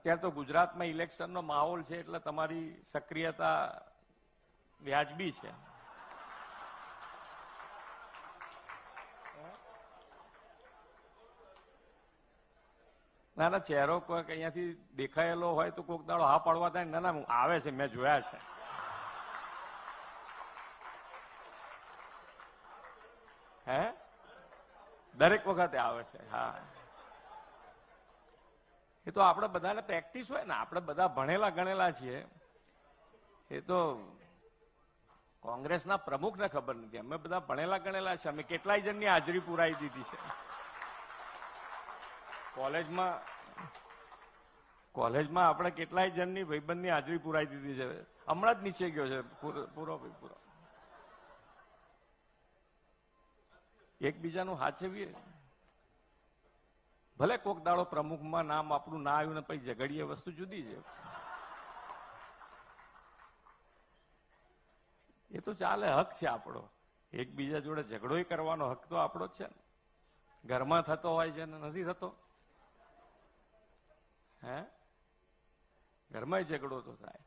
અત્યારે તો ગુજરાતમાં ઇલેક્શનનો માહોલ છે એટલે તમારી સક્રિયતા વ્યાજબી છે. ના ના, ચહેરો કોઈક અહીંયાથી દેખાયેલો હોય તો કોઈક દાડો હા પાડવા થાય. ના ના, આવે છે, મેં જોયા છે. હે, દરેક વખતે આવે છે. હા, એ તો આપણે બધાને પ્રેક્ટિસ હોય ને. આપણે બધા ભણેલા ગણેલા છીએ. એ તો કોંગ્રેસના પ્રમુખને ખબર નથી. અમે બધા ભણેલા ગણેલા છે. અમે કેટલાય જણની હાજરી પુરાઈ દીધી છે કોલેજમાં આપણે કેટલાય જણની ભાઈબંધની હાજરી પુરાઈ દીધી છે. હમણાં જ નીચે ગયો છે પૂરો. એકબીજાનું હાચવીએ. ભલે કોક દાડો પ્રમુખમાં નામ આપણું ના આવ્યું ને પછી ઝઘડીએ, વસ્તુ જુદી છે. એ તો ચાલે, હક છે આપણો. એકબીજા જોડે ઝઘડો કરવાનો હક તો આપણો જ છે ને. ઘરમાં થતો હોય છે ને નથી થતો. હે, ઘરમાં ઝઘડો તો થાય.